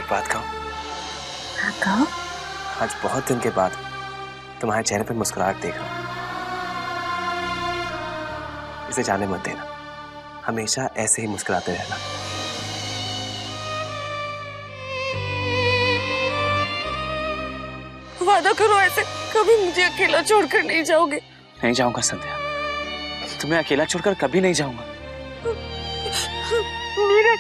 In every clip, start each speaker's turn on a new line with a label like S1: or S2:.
S1: एक बात कहूं?
S2: हाँ कहो।
S1: आज बहुत दिन के बाद तुम्हारे चेहरे पे मुस्कुराहट देख रहा हूं। इसे जाने मत देना, हमेशा ऐसे ही मुस्कुराते रहना।
S2: वादा करो ऐसे कभी मुझे अकेला छोड़कर नहीं जाओगे।
S1: नहीं जाऊंगा संध्या, तुम्हें अकेला छोड़कर कभी नहीं जाऊंगा।
S2: नीरज,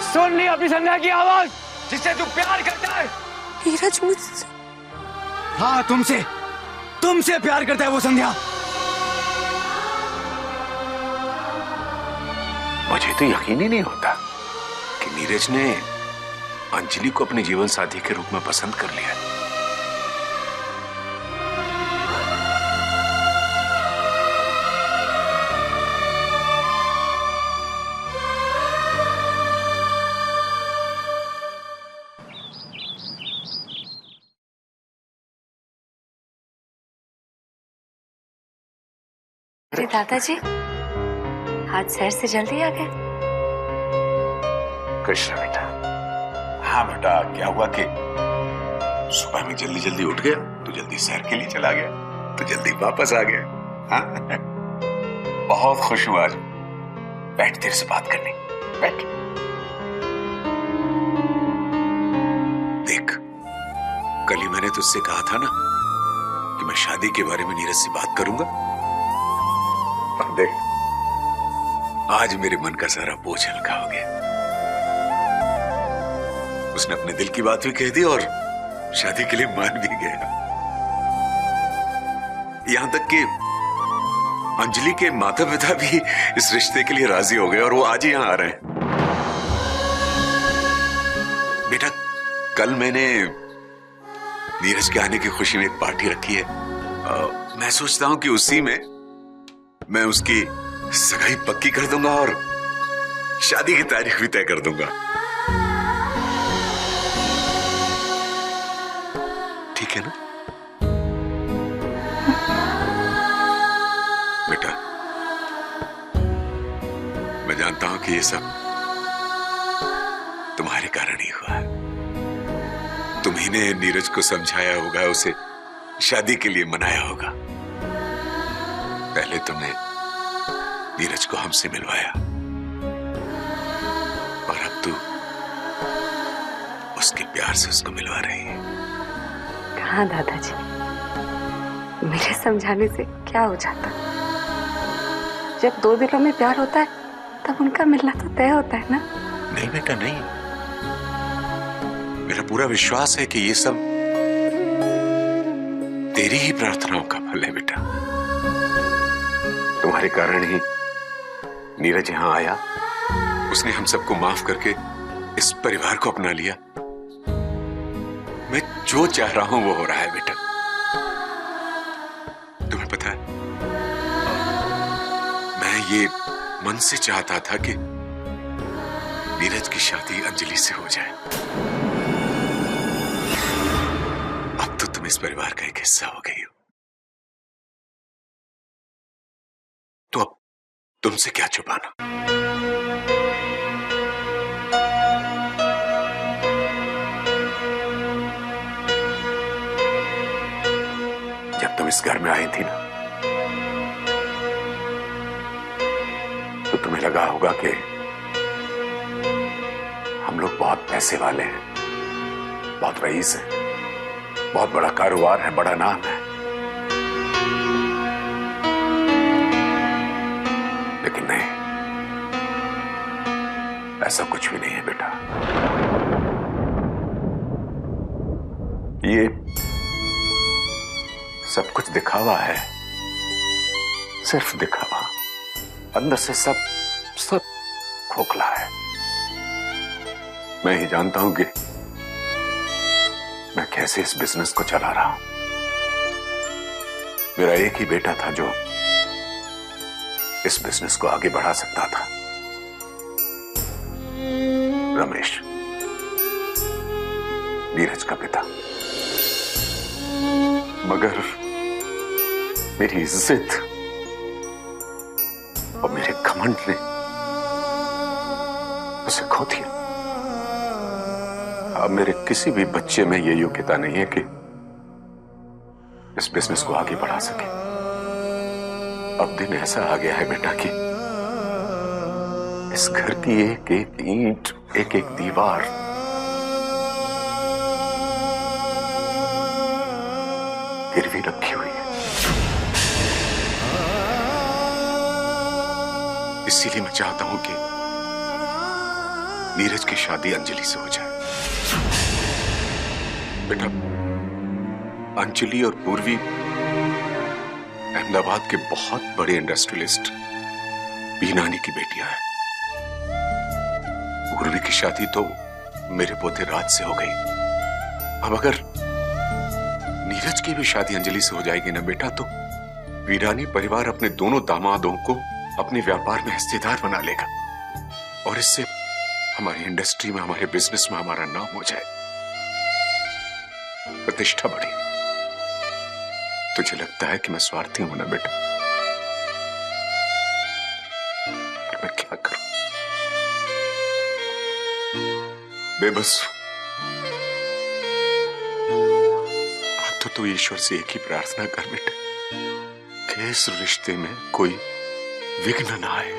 S3: सुन ली अपनी संध्या की आवाज जिससे तू प्यार करता है।
S2: नीरज मुझसे?
S3: हाँ तुमसे, तुमसे प्यार करता है वो संध्या।
S4: मुझे तो यकीन ही नहीं होता कि नीरज ने अंजलि को अपने जीवन साथी के रूप में पसंद कर लिया।
S2: अरे दादाजी, आज शहर से जल्दी आ गए?
S4: कृष्ण बेटा। हाँ बेटा, क्या हुआ कि सुबह में जल्दी जल्दी उठ गया तो जल्दी सैर के लिए चला गया तो जल्दी वापस आ गया। हाँ? बहुत खुश हुआ आज। बैठ, तेरे से बात करनी, बैठ। देख, कल ही मैंने तुझसे कहा था ना कि मैं शादी के बारे में नीरज से बात करूंगा। देख, आज मेरे मन का सारा बोझ हल्का हो गया। उसने अपने दिल की बात भी कह दी और शादी के लिए मान भी गया। यहां तक कि अंजलि के माता पिता भी इस रिश्ते के लिए राजी हो गए और वो आज ही यहां आ रहे हैं। बेटा, कल मैंने नीरज के आने की खुशी में एक पार्टी रखी है। मैं सोचता हूं कि उसी में मैं उसकी सगाई पक्की कर दूंगा और शादी की तारीख भी तय कर दूंगा। ठीक है ना बेटा? मैं जानता हूं कि ये सब तुम्हारे कारण ही हुआ है। तुम्ही ने नीरज को समझाया होगा, उसे शादी के लिए मनाया होगा। पहले तुमने नीरज को हमसे मिलवाया और अब तू उसके प्यार से उसको मिलवा रही है।
S2: कहाँ दादाजी, मेरे समझाने से क्या हो जाता? जब दो दिलों में प्यार होता है तब उनका मिलना तो तय होता है ना।
S4: नहीं बेटा, नहीं। मेरा पूरा विश्वास है कि ये सब तेरी ही प्रार्थनाओं का फल है बेटा। तुम्हारे कारण ही नीरज यहां आया, उसने हम सबको माफ करके इस परिवार को अपना लिया। मैं जो चाह रहा हूं वो हो रहा है बेटा। तुम्हें पता है, मैं ये मन से चाहता था कि नीरज की शादी अंजलि से हो जाए। अब तो तुम इस परिवार का एक हिस्सा हो गई हो, तो अब तुमसे क्या छुपाना। जब तुम इस घर में आई थी ना, तो तुम्हें लगा होगा कि हम लोग बहुत पैसे वाले हैं, बहुत रईस हैं, बहुत बड़ा कारोबार है, बड़ा नाम है। लेकिन नहीं, ऐसा कुछ भी नहीं है बेटा। ये सब कुछ दिखावा है, सिर्फ दिखावा। अंदर से सब खोखला है। मैं ही जानता हूं कि मैं कैसे इस बिजनेस को चला रहा हूं। मेरा एक ही बेटा था जो इस बिजनेस को आगे बढ़ा सकता था, रमेश, नीरज का पिता। मगर मेरी इज्जत और मेरे घमंड ने उसे खो दिया। अब मेरे किसी भी बच्चे में यह योग्यता नहीं है कि इस बिजनेस को आगे बढ़ा सके। अब दिन ऐसा आ गया है बेटा कि इस घर की एक एक ईंट, एक एक दीवार गिरवी रखी हुई है। इसीलिए मैं चाहता हूं कि नीरज की शादी अंजलि से हो जाए। बेटा, अंजलि और पूर्वी अहमदाबाद के बहुत बड़े इंडस्ट्रियलिस्ट बीनानी की बेटियां हैं। पूर्वी की शादी तो मेरे पोते राज से हो गई। अब अगर नीरज की भी शादी अंजलि से हो जाएगी ना बेटा, तो वीरानी परिवार अपने दोनों दामादों को अपने व्यापार में हिस्सेदार बना लेगा और इससे हमारी इंडस्ट्री में, हमारे बिजनेस में हमारा नाम हो जाए, प्रतिष्ठा बढ़े। तुझे लगता है कि मैं स्वार्थी हूं ना बेटा? पर मैं क्या करूं? बेबस अब तो ईश्वर से एक ही प्रार्थना कर बेटे कि इस रिश्ते में कोई विघ्न ना आए।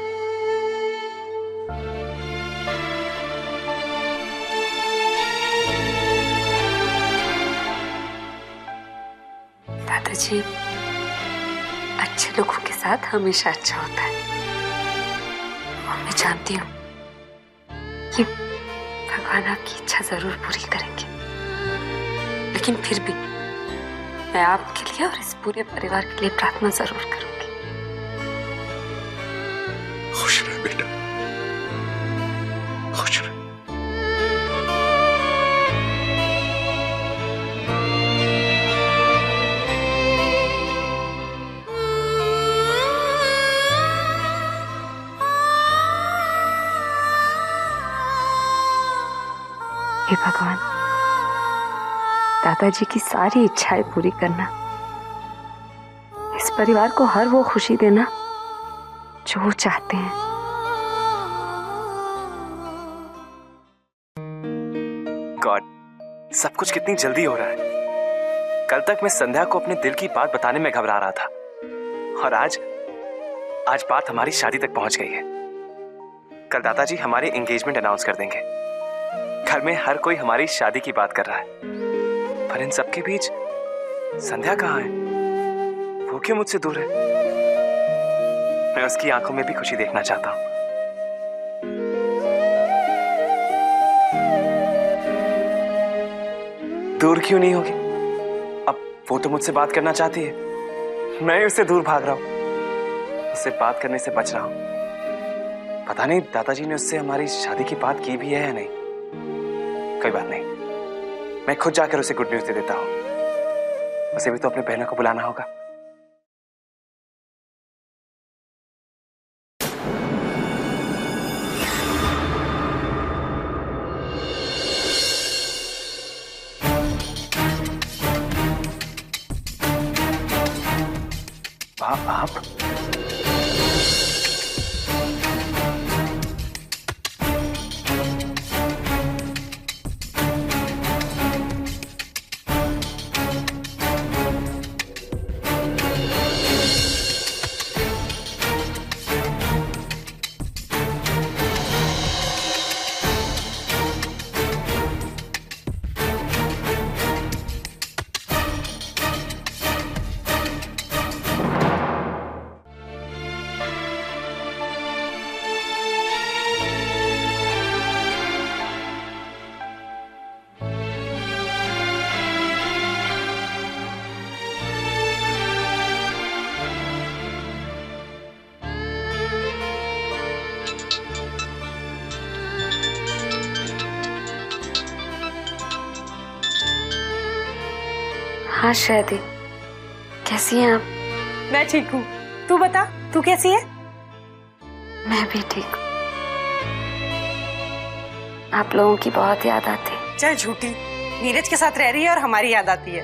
S2: दादाजी, अच्छे लोगों के साथ हमेशा अच्छा होता है। और मैं जानती हूँ कि भगवान आपकी इच्छा जरूर पूरी करेंगे, लेकिन फिर भी मैं आपके लिए और इस पूरे परिवार के लिए प्रार्थना जरूर करूंगी।
S4: खुश रह बेटा, खुश रह।
S2: हे भगवान, दादाजी की सारी इच्छाएं पूरी करना, इस परिवार को हर वो खुशी देना जो वो चाहते हैं।
S1: गॉड, सब कुछ कितनी जल्दी हो रहा है। कल तक मैं संध्या को अपने दिल की बात बताने में घबरा रहा था और आज बात हमारी शादी तक पहुंच गई है। कल दादाजी हमारे एंगेजमेंट अनाउंस कर देंगे। घर में हर कोई हमारी शादी की बात कर रहा है, पर इन सबके बीच संध्या कहाँ है? वो क्यों मुझसे दूर है? मैं उसकी आंखों में भी खुशी देखना चाहता हूं। दूर क्यों नहीं होगी? अब वो तो मुझसे बात करना चाहती है, मैं उससे दूर भाग रहा हूं, उससे बात करने से बच रहा हूं। पता नहीं दादाजी ने उससे हमारी शादी की बात की भी है या नहीं। कोई बात नहीं, मैं खुद जाकर उसे गुड न्यूज दे देता हूं। उसे भी तो अपने बहनों को बुलाना होगा। आप
S2: हाँ शादी, कैसी हैं आप?
S5: मैं ठीक हूँ, तू बता, तू कैसी है?
S2: मैं भी ठीक हूँ। आप लोगों की बहुत याद आती है।
S5: चल झूठी, नीरज के साथ रह रही है और हमारी याद आती है।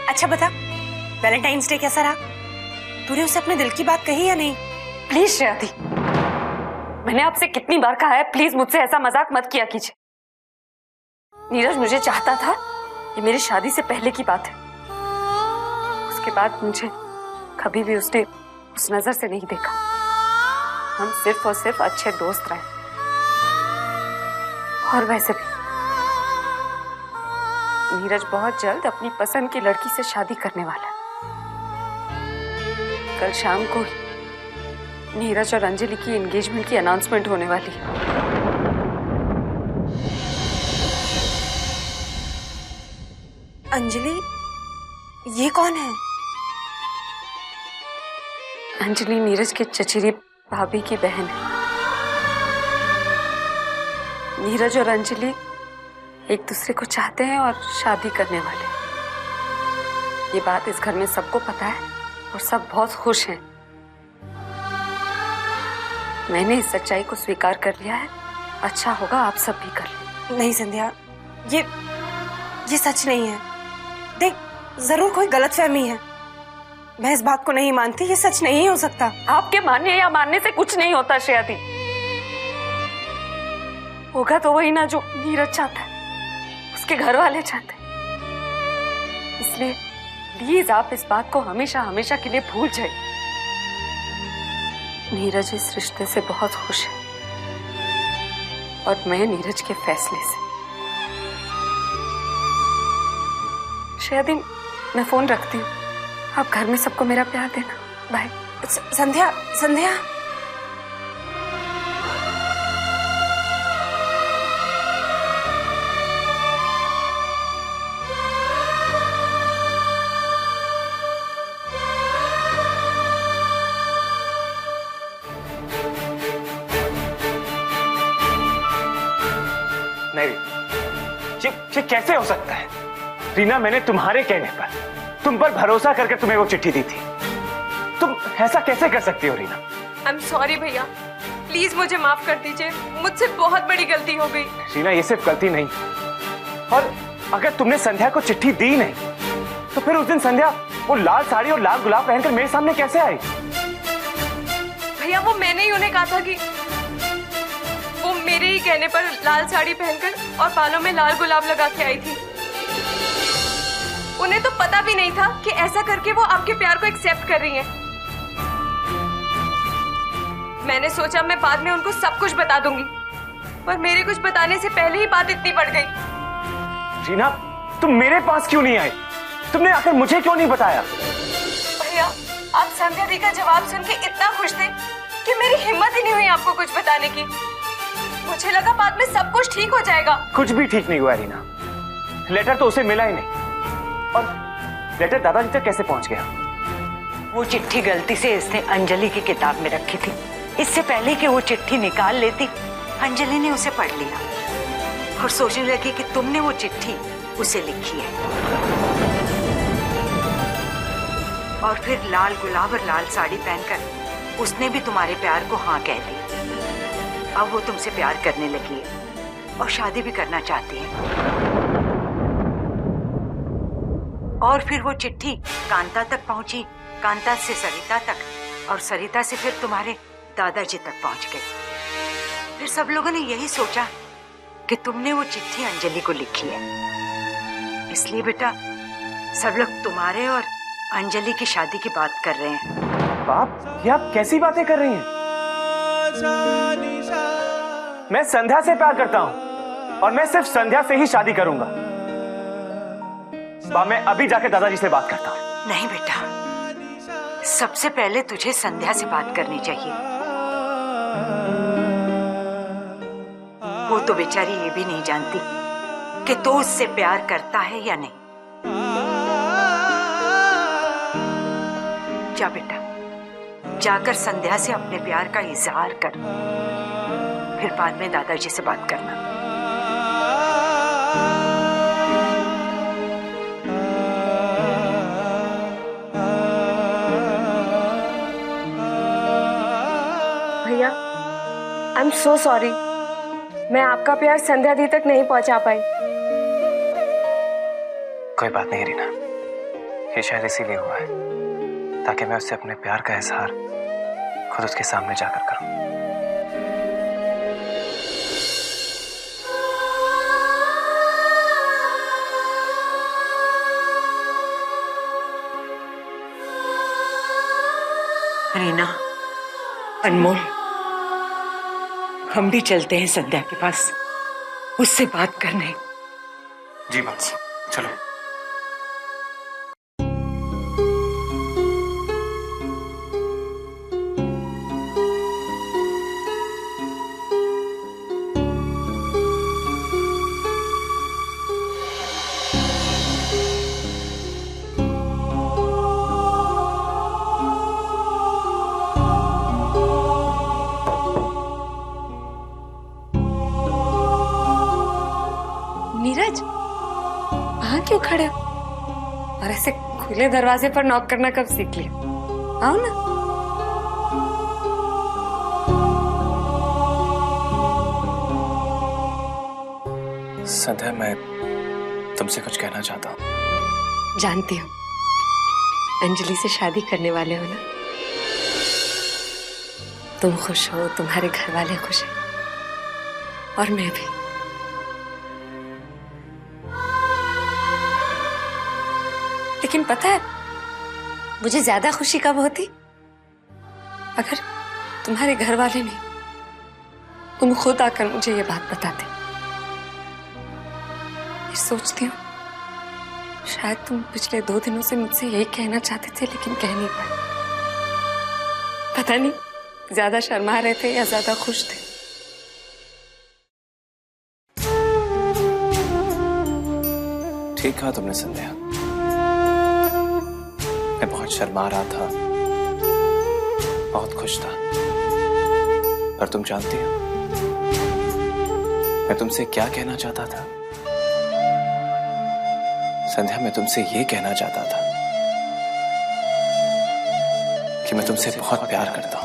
S5: अच्छा बता, वैलेंटाइंस डे कैसा रहा? तूने उसे अपने दिल की बात कही या नहीं?
S2: प्लीज श्रेयाती, मैंने आपसे कितनी बार कहा है, प्लीज मुझसे ऐसा मजाक मत किया कीजिए। नीरज मुझे चाहता था, ये मेरी शादी से पहले की बात है। उसके बाद मुझे कभी भी उसने उस नजर से नहीं देखा। हम सिर्फ और सिर्फ अच्छे दोस्त रहे। और वैसे भी नीरज बहुत जल्द अपनी पसंद की लड़की से शादी करने वाला है। कल शाम को नीरज और अंजलि की एंगेजमेंट की अनाउंसमेंट होने वाली है।
S5: अंजलि, ये कौन है?
S2: अंजलि नीरज के चचेरी भाभी की बहन है। नीरज और अंजलि एक दूसरे को चाहते हैं और शादी करने वाले। ये बात इस घर में सबको पता है और सब बहुत खुश हैं। मैंने इस सच्चाई को स्वीकार कर लिया है। अच्छा होगा आप सब भी कर लें।
S5: नहीं संध्या, ये सच नहीं है। देख, जरूर कोई गलतफहमी है। मैं इस बात को नहीं मानती, ये सच नहीं हो सकता।
S2: आपके मानने या मानने से कुछ नहीं होता श्रेयाती। होगा तो वही ना जो नीरज चाहता है, उसके घर वाले चाहते हैं। इसलिए प्लीज आप इस बात को हमेशा हमेशा के लिए भूल जाइए। नीरज इस रिश्ते से बहुत खुश है और मैं नीरज के फैसले से। शायद मैं फोन रखती हूँ, आप घर में सबको मेरा प्यार देना। बाय।
S5: संध्या, संध्या,
S1: नहीं, ये कैसे हो सकता है? रीना, मैंने तुम्हारे कहने पर, तुम पर भरोसा करके तुम्हें वो चिट्ठी दी थी। तुम ऐसा कैसे कर सकती हो रीना?
S6: आई एम सॉरी भैया, प्लीज मुझे माफ कर दीजिए, मुझसे बहुत बड़ी गलती हो गई।
S1: रीना, ये सिर्फ गलती नहीं, और अगर तुमने संध्या को चिट्ठी दी नहीं तो फिर उस दिन संध्या वो लाल साड़ी और लाल गुलाब पहनकर मेरे सामने कैसे आई?
S6: भैया, वो मैंने ही उन्हें कहा था कि वो मेरे ही कहने पर लाल साड़ी पहनकर और बालों में लाल गुलाब लगा के आई थी। उन्हें तो पता भी नहीं था कि ऐसा करके वो आपके प्यार को एक्सेप्ट कर रही हैं। मैंने सोचा मैं बाद में उनको सब कुछ बता दूंगी, पर मेरे कुछ बताने से पहले ही बात इतनी बढ़ गई।
S1: रीना, तुम मेरे पास क्यों नहीं आई? तुमने आखिर मुझे क्यों नहीं बताया?
S6: भैया, आप संध्या दी का जवाब सुन के इतना खुश थे कि मेरी हिम्मत ही नहीं हुई आपको कुछ बताने की। मुझे लगा बाद में सब कुछ ठीक हो जाएगा।
S1: कुछ भी ठीक नहीं हुआ रीना। लेटर तो उसे मिला ही नहीं, और लेटर दादाजी तक कैसे पहुंच गया?
S7: वो चिट्ठी गलती से इसने अंजलि की किताब में रखी थी। इससे पहले कि वो चिट्ठी निकाल लेती, अंजलि ने उसे पढ़ लिया और सोचने लगी कि तुमने वो चिट्ठी उसे लिखी है। और फिर लाल गुलाब और लाल साड़ी पहनकर उसने भी तुम्हारे प्यार को हाँ कह दी। अब वो तुमसे प्यार करने लगी है और शादी भी करना चाहती है। और फिर वो चिट्ठी कांता तक पहुंची, कांता से सरिता तक, और सरिता से फिर तुम्हारे दादाजी तक पहुंच गई। फिर सब लोगों ने यही सोचा कि तुमने वो चिट्ठी अंजलि को लिखी है। इसलिए बेटा, सब लोग तुम्हारे और अंजलि की शादी की बात कर रहे हैं।
S1: बाप, ये आप कैसी बातें कर रही हैं? मैं संध्या से प्यार करता हूं और मैं सिर्फ संध्या से ही शादी करूंगा। बाप, मैं अभी जाके दादाजी से बात करता हूं।
S7: नहीं बेटा, सबसे पहले तुझे संध्या से बात करनी चाहिए। वो तो बेचारी ये भी नहीं जानती कि तू उससे प्यार करता है या नहीं। जा बेटा, जाकर संध्या से अपने प्यार का इजहार कर, फिर बाद में दादाजी से बात करना।
S5: भैया, आई एम सो सॉरी।
S6: मैं आपका प्यार संध्या दी तक नहीं पहुंचा पाई।
S1: कोई बात नहीं रीना, ये शायद इसीलिए हुआ है ताकि मैं उससे अपने प्यार का इजहार खुद उसके सामने जाकर करूं।
S7: रीना, अनमोल, हम भी चलते हैं संध्या के पास उससे बात करने।
S1: जी माँ, चलो।
S2: नीरज, वहां क्यों खड़े हो? और ऐसे खुले दरवाजे पर नॉक करना कब सीख लिया? आओ ना।
S1: संध्या, मैं तुमसे कुछ कहना चाहता हूँ।
S2: जानती हूँ, अंजलि से शादी करने वाले हो ना? तुम खुश हो, तुम्हारे घर वाले खुश हैं, और मैं भी। लेकिन पता है मुझे ज्यादा खुशी कब होती? अगर तुम्हारे घर वाले नहीं, तुम खुद आकर मुझे ये बात बताते। ये सोचती हूँ शायद तुम पिछले 2 दिनों से मुझसे यही कहना चाहते थे लेकिन कह नहीं पाए। पता नहीं ज्यादा शर्मा रहे थे या ज्यादा खुश थे।
S1: ठीक कहा तुमने संध्या, मैं बहुत शर्मा रहा था, बहुत खुश था। पर तुम जानती हो मैं तुमसे क्या कहना चाहता था? संध्या, मैं तुमसे ये कहना चाहता था कि मैं तुमसे बहुत प्यार करता हूं।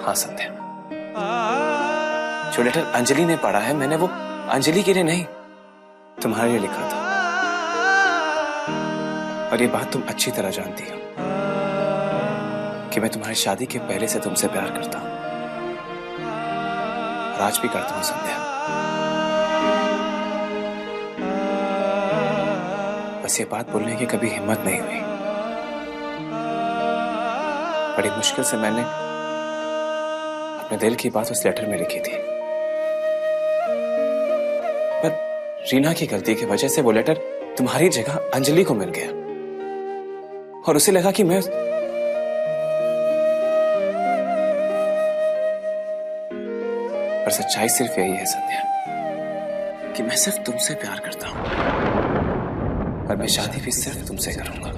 S1: हाँ संध्या, जो लेटर अंजलि ने पढ़ा है मैंने वो अंजलि के लिए नहीं, तुम्हारे लिए लिखा था। और ये बात तुम अच्छी तरह जानती हो कि मैं तुम्हारी शादी के पहले से तुमसे प्यार करता हूं, और आज भी करता हूं संध्या। बस ये बात बोलने की कभी हिम्मत नहीं हुई। बड़ी मुश्किल से मैंने अपने दिल की बात उस लेटर में लिखी थी, पर रीना की गलती की वजह से वो लेटर तुम्हारी जगह अंजलि को मिल गया, और उसे लगा कि मैं पर सच्चाई सिर्फ यही है संध्या कि मैं सिर्फ तुमसे प्यार करता हूं, और मैं शादी भी सिर्फ तुमसे करूंगा।